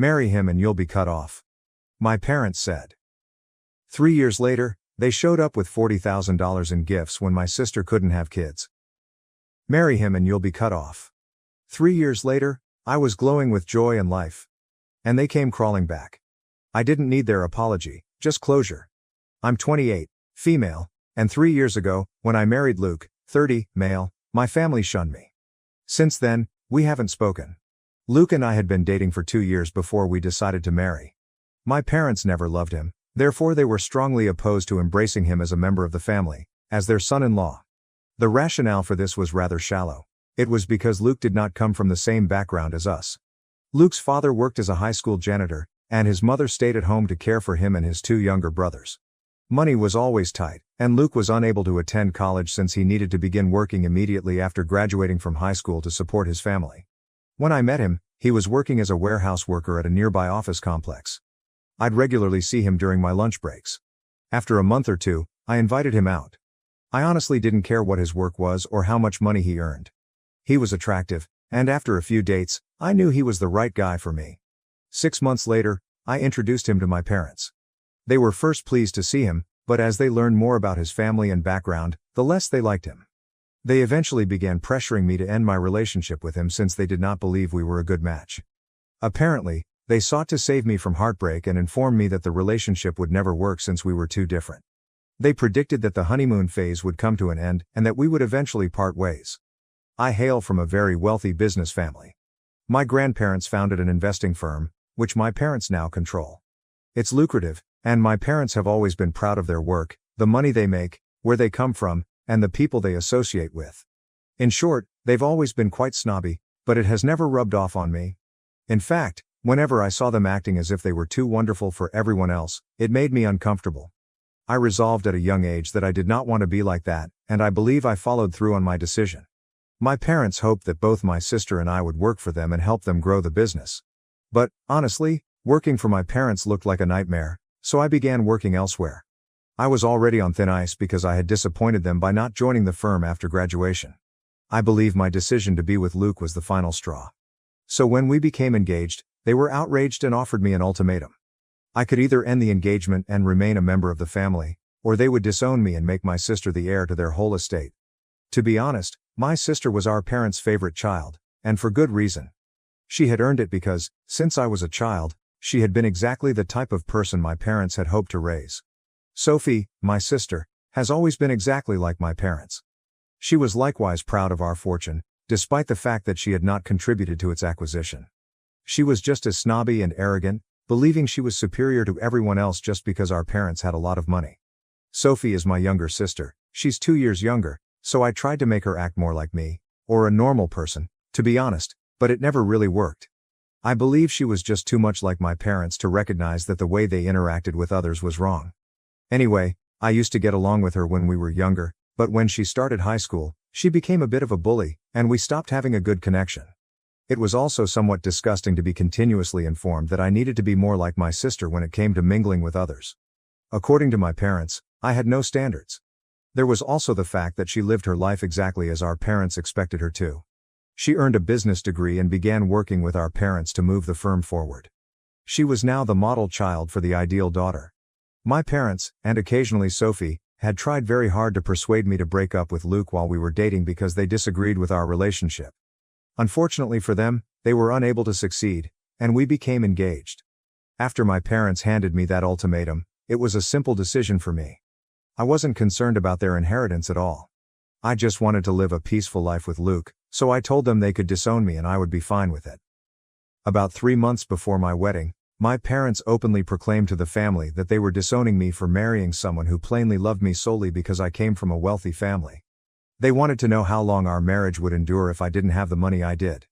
Marry him and you'll be cut off. My parents said. 3 years later, they showed up with $40,000 in gifts when my sister couldn't have kids. Marry him and you'll be cut off. 3 years later, I was glowing with joy and life. And they came crawling back. I didn't need their apology, just closure. I'm 28, female, and 3 years ago, when I married Luke, 30, male, my family shunned me. Since then, we haven't spoken. Luke and I had been dating for 2 years before we decided to marry. My parents never loved him, therefore they were strongly opposed to embracing him as a member of the family, as their son-in-law. The rationale for this was rather shallow. It was because Luke did not come from the same background as us. Luke's father worked as a high school janitor, and his mother stayed at home to care for him and his 2 younger brothers. Money was always tight, and Luke was unable to attend college since he needed to begin working immediately after graduating from high school to support his family. When I met him, he was working as a warehouse worker at a nearby office complex. I'd regularly see him during my lunch breaks. After a month or two, I invited him out. I honestly didn't care what his work was or how much money he earned. He was attractive, and after a few dates, I knew he was the right guy for me. 6 months later, I introduced him to my parents. They were first pleased to see him, but as they learned more about his family and background, the less they liked him. They eventually began pressuring me to end my relationship with him since they did not believe we were a good match. Apparently, they sought to save me from heartbreak and informed me that the relationship would never work since we were too different. They predicted that the honeymoon phase would come to an end and that we would eventually part ways. I hail from a very wealthy business family. My grandparents founded an investing firm, which my parents now control. It's lucrative, and my parents have always been proud of their work, the money they make, where they come from, and the people they associate with. In short, they've always been quite snobby, but it has never rubbed off on me. In fact, whenever I saw them acting as if they were too wonderful for everyone else, it made me uncomfortable. I resolved at a young age that I did not want to be like that, and I believe I followed through on my decision. My parents hoped that both my sister and I would work for them and help them grow the business. But, honestly, working for my parents looked like a nightmare, so I began working elsewhere. I was already on thin ice because I had disappointed them by not joining the firm after graduation. I believe my decision to be with Luke was the final straw. So when we became engaged, they were outraged and offered me an ultimatum. I could either end the engagement and remain a member of the family, or they would disown me and make my sister the heir to their whole estate. To be honest, my sister was our parents' favorite child, and for good reason. She had earned it because, since I was a child, she had been exactly the type of person my parents had hoped to raise. Sophie, my sister, has always been exactly like my parents. She was likewise proud of our fortune, despite the fact that she had not contributed to its acquisition. She was just as snobby and arrogant, believing she was superior to everyone else just because our parents had a lot of money. Sophie is my younger sister, she's 2 years younger, so I tried to make her act more like me, or a normal person, to be honest, but it never really worked. I believe she was just too much like my parents to recognize that the way they interacted with others was wrong. Anyway, I used to get along with her when we were younger, but when she started high school, she became a bit of a bully, and we stopped having a good connection. It was also somewhat disgusting to be continuously informed that I needed to be more like my sister when it came to mingling with others. According to my parents, I had no standards. There was also the fact that she lived her life exactly as our parents expected her to. She earned a business degree and began working with our parents to move the firm forward. She was now the model child for the ideal daughter. My parents, and occasionally Sophie, had tried very hard to persuade me to break up with Luke while we were dating because they disagreed with our relationship. Unfortunately for them, they were unable to succeed, and we became engaged. After my parents handed me that ultimatum, it was a simple decision for me. I wasn't concerned about their inheritance at all. I just wanted to live a peaceful life with Luke, so I told them they could disown me and I would be fine with it. About 3 months before my wedding, my parents openly proclaimed to the family that they were disowning me for marrying someone who plainly loved me solely because I came from a wealthy family. They wanted to know how long our marriage would endure if I didn't have the money I did.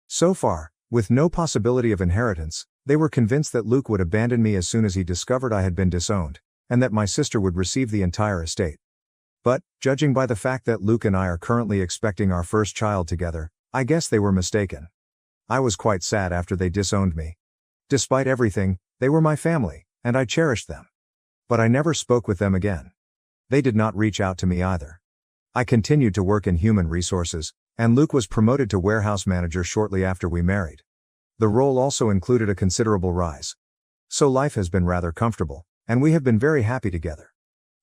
So far, with no possibility of inheritance, they were convinced that Luke would abandon me as soon as he discovered I had been disowned, and that my sister would receive the entire estate. But, judging by the fact that Luke and I are currently expecting our first child together, I guess they were mistaken. I was quite sad after they disowned me. Despite everything, they were my family, and I cherished them. But I never spoke with them again. They did not reach out to me either. I continued to work in human resources, and Luke was promoted to warehouse manager shortly after we married. The role also included a considerable rise. So life has been rather comfortable, and we have been very happy together.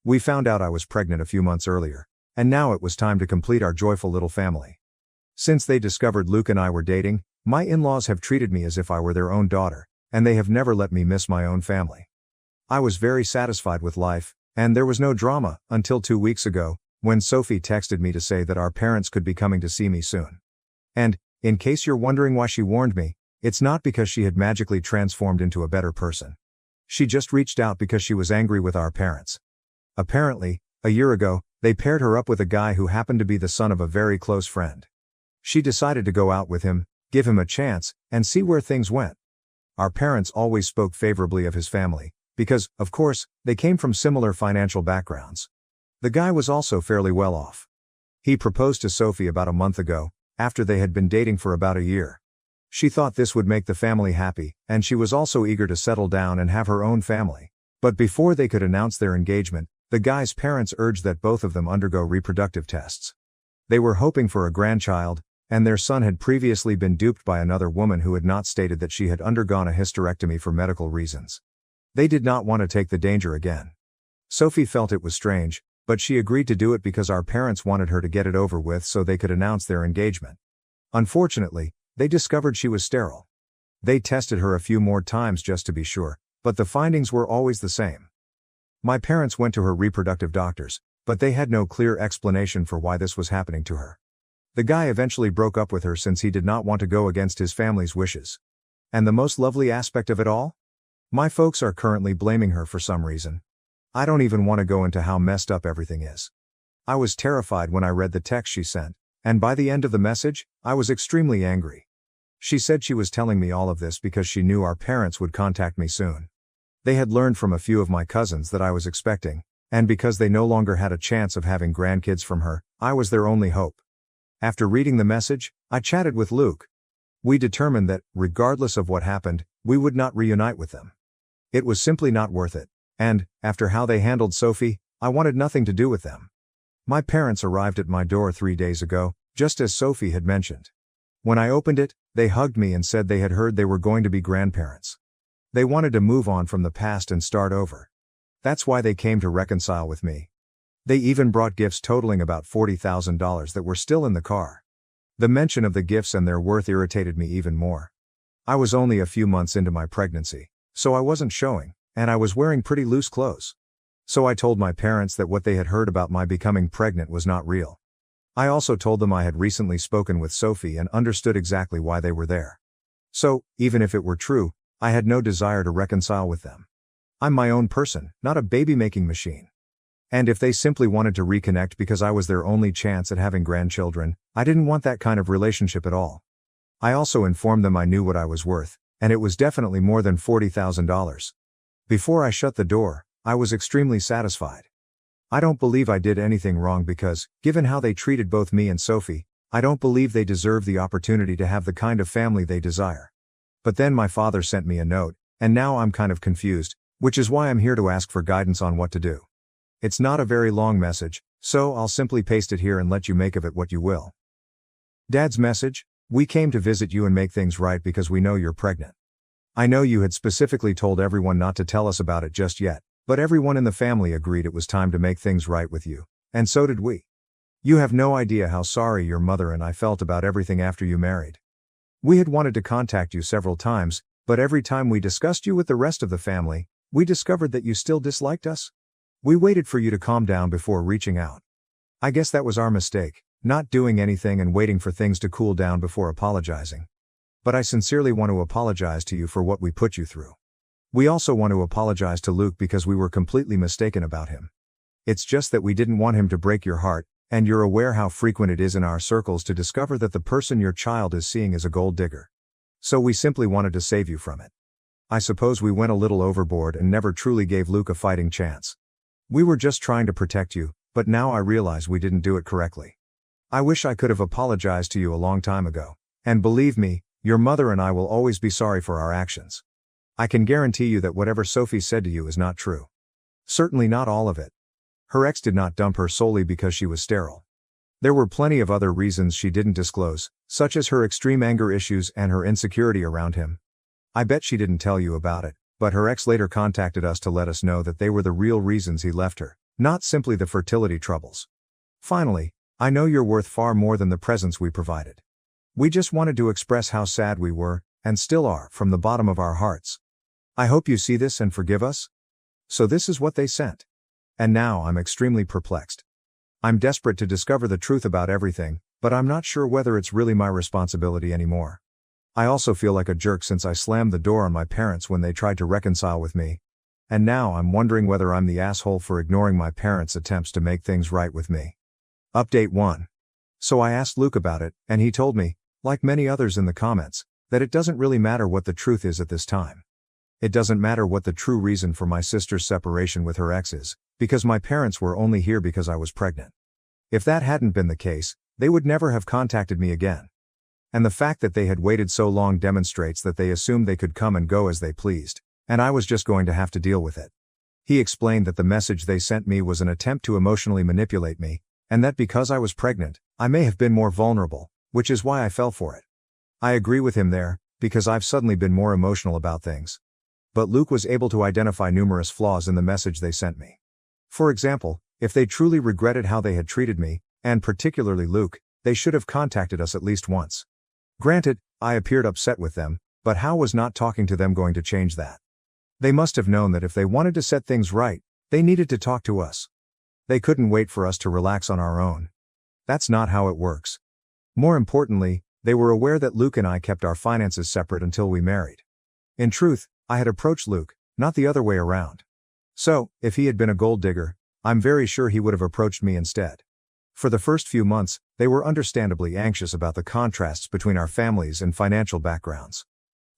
We found out I was pregnant a few months earlier, and now it was time to complete our joyful little family. Since they discovered Luke and I were dating, my in-laws have treated me as if I were their own daughter, and they have never let me miss my own family. I was very satisfied with life, and there was no drama, until 2 weeks ago, when Sophie texted me to say that our parents could be coming to see me soon. And, in case you're wondering why she warned me, it's not because she had magically transformed into a better person. She just reached out because she was angry with our parents. Apparently, a year ago, they paired her up with a guy who happened to be the son of a very close friend. She decided to go out with him, give him a chance, and see where things went. Our parents always spoke favorably of his family, because, of course, they came from similar financial backgrounds. The guy was also fairly well off. He proposed to Sophie about a month ago, after they had been dating for about a year. She thought this would make the family happy, and she was also eager to settle down and have her own family. But before they could announce their engagement, the guy's parents urged that both of them undergo reproductive tests. They were hoping for a grandchild, and their son had previously been duped by another woman who had not stated that she had undergone a hysterectomy for medical reasons. They did not want to take the danger again. Sophie felt it was strange, but she agreed to do it because our parents wanted her to get it over with so they could announce their engagement. Unfortunately, they discovered she was sterile. They tested her a few more times just to be sure, but the findings were always the same. My parents went to her reproductive doctors, but they had no clear explanation for why this was happening to her. The guy eventually broke up with her since he did not want to go against his family's wishes. And the most lovely aspect of it all? My folks are currently blaming her for some reason. I don't even want to go into how messed up everything is. I was terrified when I read the text she sent, and by the end of the message, I was extremely angry. She said she was telling me all of this because she knew our parents would contact me soon. They had learned from a few of my cousins that I was expecting, and because they no longer had a chance of having grandkids from her, I was their only hope. After reading the message, I chatted with Luke. We determined that, regardless of what happened, we would not reunite with them. It was simply not worth it, and, after how they handled Sophie, I wanted nothing to do with them. My parents arrived at my door 3 days ago, just as Sophie had mentioned. When I opened it, they hugged me and said they had heard they were going to be grandparents. They wanted to move on from the past and start over. That's why they came to reconcile with me. They even brought gifts totaling about $40,000 that were still in the car. The mention of the gifts and their worth irritated me even more. I was only a few months into my pregnancy, so I wasn't showing, and I was wearing pretty loose clothes. So I told my parents that what they had heard about my becoming pregnant was not real. I also told them I had recently spoken with Sophie and understood exactly why they were there. So, even if it were true, I had no desire to reconcile with them. I'm my own person, not a baby-making machine. And if they simply wanted to reconnect because I was their only chance at having grandchildren, I didn't want that kind of relationship at all. I also informed them I knew what I was worth, and it was definitely more than $40,000. Before I shut the door, I was extremely satisfied. I don't believe I did anything wrong because, given how they treated both me and Sophie, I don't believe they deserve the opportunity to have the kind of family they desire. But then my father sent me a note, and now I'm kind of confused, which is why I'm here to ask for guidance on what to do. It's not a very long message, so I'll simply paste it here and let you make of it what you will. Dad's message: we came to visit you and make things right because we know you're pregnant. I know you had specifically told everyone not to tell us about it just yet, but everyone in the family agreed it was time to make things right with you, and so did we. You have no idea how sorry your mother and I felt about everything after you married. We had wanted to contact you several times, but every time we discussed you with the rest of the family, we discovered that you still disliked us. We waited for you to calm down before reaching out. I guess that was our mistake, not doing anything and waiting for things to cool down before apologizing. But I sincerely want to apologize to you for what we put you through. We also want to apologize to Luke because we were completely mistaken about him. It's just that we didn't want him to break your heart, and you're aware how frequent it is in our circles to discover that the person your child is seeing is a gold digger. So we simply wanted to save you from it. I suppose we went a little overboard and never truly gave Luke a fighting chance. We were just trying to protect you, but now I realize we didn't do it correctly. I wish I could have apologized to you a long time ago, and believe me, your mother and I will always be sorry for our actions. I can guarantee you that whatever Sophie said to you is not true. Certainly not all of it. Her ex did not dump her solely because she was sterile. There were plenty of other reasons she didn't disclose, such as her extreme anger issues and her insecurity around him. I bet she didn't tell you about it, but her ex later contacted us to let us know that they were the real reasons he left her, not simply the fertility troubles. Finally, I know you're worth far more than the presents we provided. We just wanted to express how sad we were, and still are, from the bottom of our hearts. I hope you see this and forgive us. So this is what they sent. And now I'm extremely perplexed. I'm desperate to discover the truth about everything, but I'm not sure whether it's really my responsibility anymore. I also feel like a jerk since I slammed the door on my parents when they tried to reconcile with me. And now I'm wondering whether I'm the asshole for ignoring my parents' attempts to make things right with me. Update 1. So I asked Luke about it, and he told me, like many others in the comments, that it doesn't really matter what the truth is at this time. It doesn't matter what the true reason for my sister's separation with her ex is, because my parents were only here because I was pregnant. If that hadn't been the case, they would never have contacted me again. And the fact that they had waited so long demonstrates that they assumed they could come and go as they pleased, and I was just going to have to deal with it. He explained that the message they sent me was an attempt to emotionally manipulate me, and that because I was pregnant, I may have been more vulnerable, which is why I fell for it. I agree with him there, because I've suddenly been more emotional about things. But Luke was able to identify numerous flaws in the message they sent me. For example, if they truly regretted how they had treated me, and particularly Luke, they should have contacted us at least once. Granted, I appeared upset with them, but how was not talking to them going to change that? They must have known that if they wanted to set things right, they needed to talk to us. They couldn't wait for us to relax on our own. That's not how it works. More importantly, they were aware that Luke and I kept our finances separate until we married. In truth, I had approached Luke, not the other way around. So, if he had been a gold digger, I'm very sure he would have approached me instead. For the first few months, they were understandably anxious about the contrasts between our families and financial backgrounds.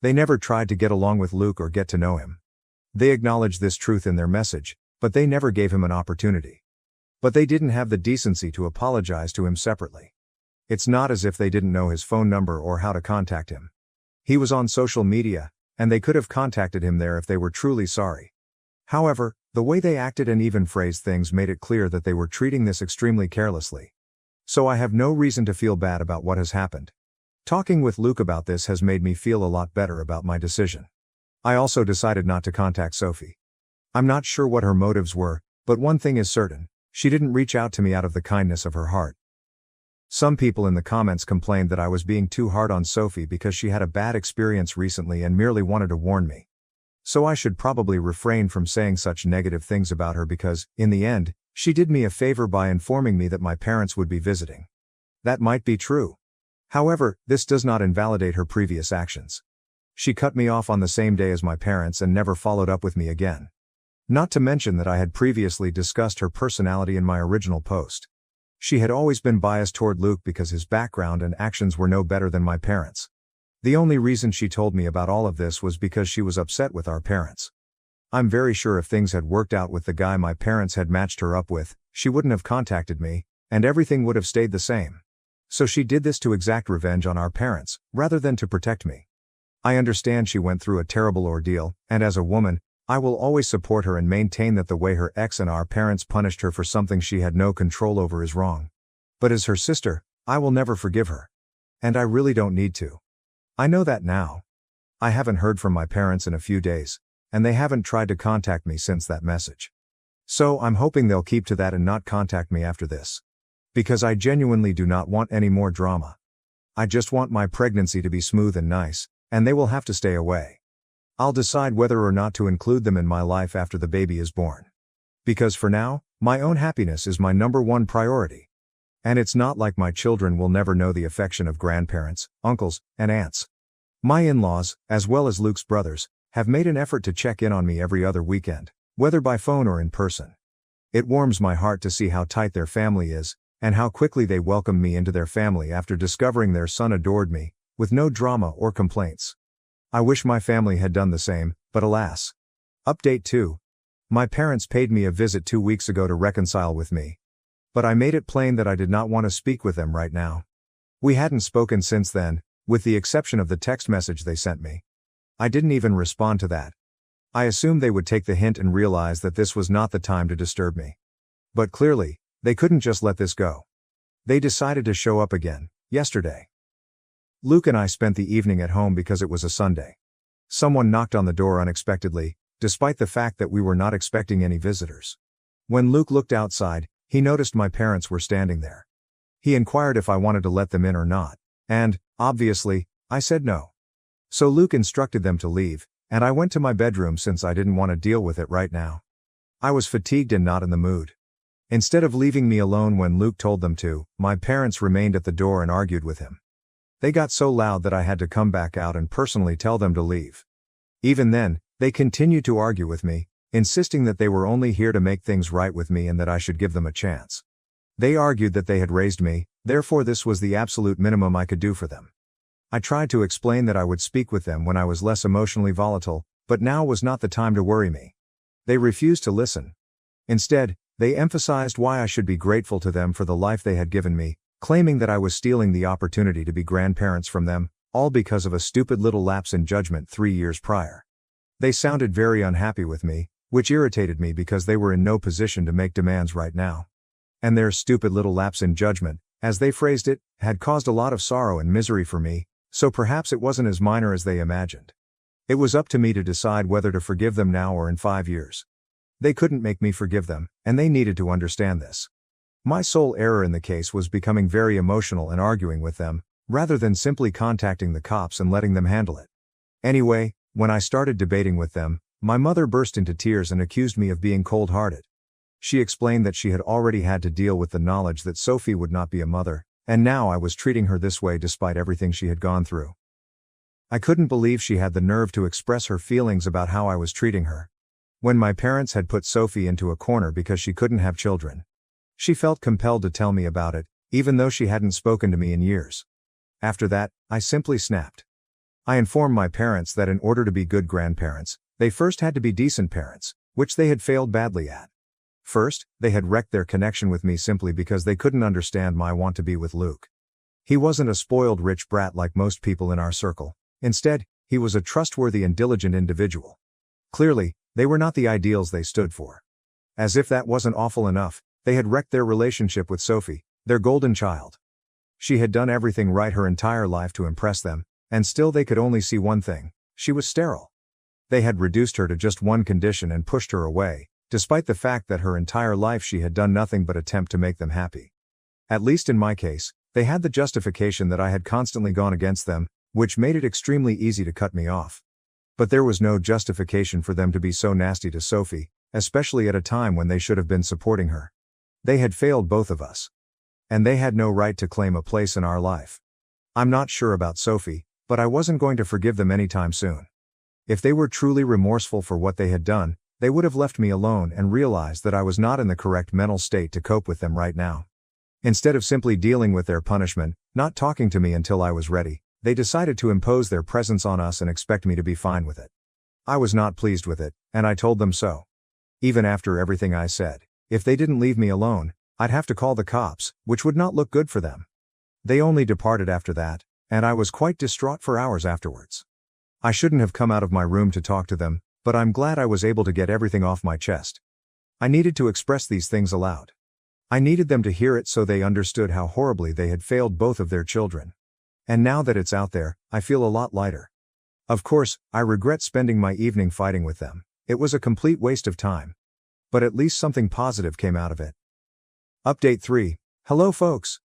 They never tried to get along with Luke or get to know him. They acknowledged this truth in their message, but they never gave him an opportunity. But they didn't have the decency to apologize to him separately. It's not as if they didn't know his phone number or how to contact him. He was on social media, and they could have contacted him there if they were truly sorry. However, the way they acted and even phrased things made it clear that they were treating this extremely carelessly. So I have no reason to feel bad about what has happened. Talking with Luke about this has made me feel a lot better about my decision. I also decided not to contact Sophie. I'm not sure what her motives were, but one thing is certain, she didn't reach out to me out of the kindness of her heart. Some people in the comments complained that I was being too hard on Sophie because she had a bad experience recently and merely wanted to warn me. So I should probably refrain from saying such negative things about her because, in the end, she did me a favor by informing me that my parents would be visiting. That might be true. However, this does not invalidate her previous actions. She cut me off on the same day as my parents and never followed up with me again. Not to mention that I had previously discussed her personality in my original post. She had always been biased toward Luke because his background and actions were no better than my parents. The only reason she told me about all of this was because she was upset with our parents. I'm very sure if things had worked out with the guy my parents had matched her up with, she wouldn't have contacted me, and everything would have stayed the same. So she did this to exact revenge on our parents, rather than to protect me. I understand she went through a terrible ordeal, and as a woman, I will always support her and maintain that the way her ex and our parents punished her for something she had no control over is wrong. But as her sister, I will never forgive her. And I really don't need to. I know that now. I haven't heard from my parents in a few days, and they haven't tried to contact me since that message. So I'm hoping they'll keep to that and not contact me after this. Because I genuinely do not want any more drama. I just want my pregnancy to be smooth and nice, and they will have to stay away. I'll decide whether or not to include them in my life after the baby is born. Because for now, my own happiness is my #1 priority. And it's not like my children will never know the affection of grandparents, uncles, and aunts. My in-laws, as well as Luke's brothers, have made an effort to check in on me every other weekend, whether by phone or in person. It warms my heart to see how tight their family is, and how quickly they welcomed me into their family after discovering their son adored me, with no drama or complaints. I wish my family had done the same, but alas. Update 2. My parents paid me a visit 2 weeks ago to reconcile with me. But I made it plain that I did not want to speak with them right now. We hadn't spoken since then, with the exception of the text message they sent me. I didn't even respond to that. I assumed they would take the hint and realize that this was not the time to disturb me. But clearly, they couldn't just let this go. They decided to show up again, yesterday. Luke and I spent the evening at home because it was a Sunday. Someone knocked on the door unexpectedly, despite the fact that we were not expecting any visitors. When Luke looked outside, he noticed my parents were standing there. He inquired if I wanted to let them in or not, and, obviously, I said no. So Luke instructed them to leave, and I went to my bedroom since I didn't want to deal with it right now. I was fatigued and not in the mood. Instead of leaving me alone when Luke told them to, my parents remained at the door and argued with him. They got so loud that I had to come back out and personally tell them to leave. Even then, they continued to argue with me, insisting that they were only here to make things right with me and that I should give them a chance. They argued that they had raised me, therefore this was the absolute minimum I could do for them. I tried to explain that I would speak with them when I was less emotionally volatile, but now was not the time to worry me. They refused to listen. Instead, they emphasized why I should be grateful to them for the life they had given me, claiming that I was stealing the opportunity to be grandparents from them, all because of a stupid little lapse in judgment 3 years prior. They sounded very unhappy with me, which irritated me because they were in no position to make demands right now. And their stupid little lapse in judgment, as they phrased it, had caused a lot of sorrow and misery for me, so perhaps it wasn't as minor as they imagined. It was up to me to decide whether to forgive them now or in 5 years. They couldn't make me forgive them, and they needed to understand this. My sole error in the case was becoming very emotional and arguing with them, rather than simply contacting the cops and letting them handle it. Anyway, when I started debating with them, my mother burst into tears and accused me of being cold-hearted. She explained that she had already had to deal with the knowledge that Sophie would not be a mother, and now I was treating her this way despite everything she had gone through. I couldn't believe she had the nerve to express her feelings about how I was treating her. When my parents had put Sophie into a corner because she couldn't have children, she felt compelled to tell me about it, even though she hadn't spoken to me in years. After that, I simply snapped. I informed my parents that in order to be good grandparents, they first had to be decent parents, which they had failed badly at. First, they had wrecked their connection with me simply because they couldn't understand my want to be with Luke. He wasn't a spoiled rich brat like most people in our circle. Instead, he was a trustworthy and diligent individual. Clearly, they were not the ideals they stood for. As if that wasn't awful enough, they had wrecked their relationship with Sophie, their golden child. She had done everything right her entire life to impress them, and still they could only see one thing: she was sterile. They had reduced her to just one condition and pushed her away, despite the fact that her entire life she had done nothing but attempt to make them happy. At least in my case, they had the justification that I had constantly gone against them, which made it extremely easy to cut me off. But there was no justification for them to be so nasty to Sophie, especially at a time when they should have been supporting her. They had failed both of us. And they had no right to claim a place in our life. I'm not sure about Sophie, but I wasn't going to forgive them anytime soon. If they were truly remorseful for what they had done, they would have left me alone and realized that I was not in the correct mental state to cope with them right now. Instead of simply dealing with their punishment, not talking to me until I was ready, they decided to impose their presence on us and expect me to be fine with it. I was not pleased with it, and I told them so. Even after everything I said, if they didn't leave me alone, I'd have to call the cops, which would not look good for them. They only departed after that, and I was quite distraught for hours afterwards. I shouldn't have come out of my room to talk to them, but I'm glad I was able to get everything off my chest. I needed to express these things aloud. I needed them to hear it so they understood how horribly they had failed both of their children. And now that it's out there, I feel a lot lighter. Of course, I regret spending my evening fighting with them. It was a complete waste of time. But at least something positive came out of it. Update 3. Hello folks.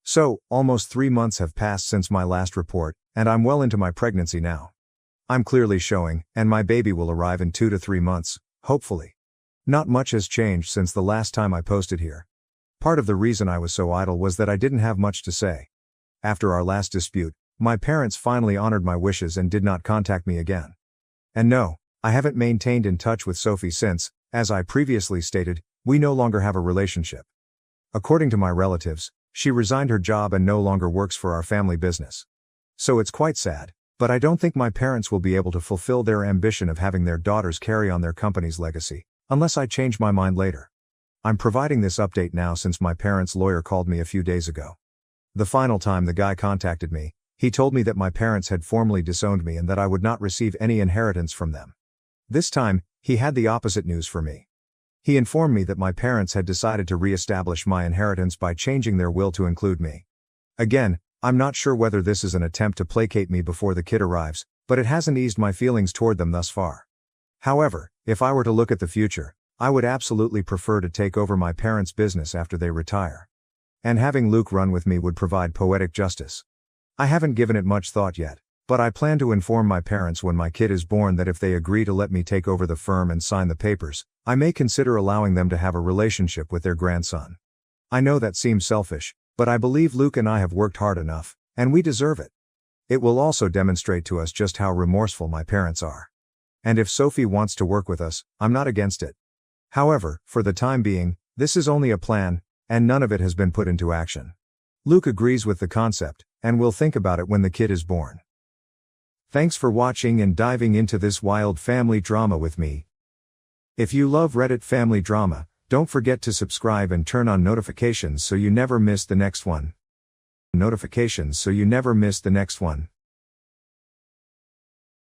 So, almost 3 months have passed since my last report, and I'm well into my pregnancy now. I'm clearly showing, and my baby will arrive in 2 to 3 months, hopefully. Not much has changed since the last time I posted here. Part of the reason I was so idle was that I didn't have much to say. After our last dispute, my parents finally honored my wishes and did not contact me again. And no, I haven't maintained in touch with Sophie since, as I previously stated, we no longer have a relationship. According to my relatives, she resigned her job and no longer works for our family business. So it's quite sad, but I don't think my parents will be able to fulfill their ambition of having their daughters carry on their company's legacy, unless I change my mind later. I'm providing this update now since my parents' lawyer called me a few days ago. The final time the guy contacted me, he told me that my parents had formally disowned me and that I would not receive any inheritance from them. This time, he had the opposite news for me. He informed me that my parents had decided to re-establish my inheritance by changing their will to include me. Again, I'm not sure whether this is an attempt to placate me before the kid arrives, but it hasn't eased my feelings toward them thus far. However, if I were to look at the future, I would absolutely prefer to take over my parents' business after they retire. And having Luke run with me would provide poetic justice. I haven't given it much thought yet, but I plan to inform my parents when my kid is born that if they agree to let me take over the firm and sign the papers, I may consider allowing them to have a relationship with their grandson. I know that seems selfish, but I believe Luke and I have worked hard enough, and we deserve it. It will also demonstrate to us just how remorseful my parents are. And if Sophie wants to work with us, I'm not against it. However, for the time being, this is only a plan, and none of it has been put into action. Luke agrees with the concept, and will think about it when the kid is born. Thanks for watching and diving into this wild family drama with me. If you love Reddit family drama, don't forget to subscribe and turn on notifications so you never miss the next one.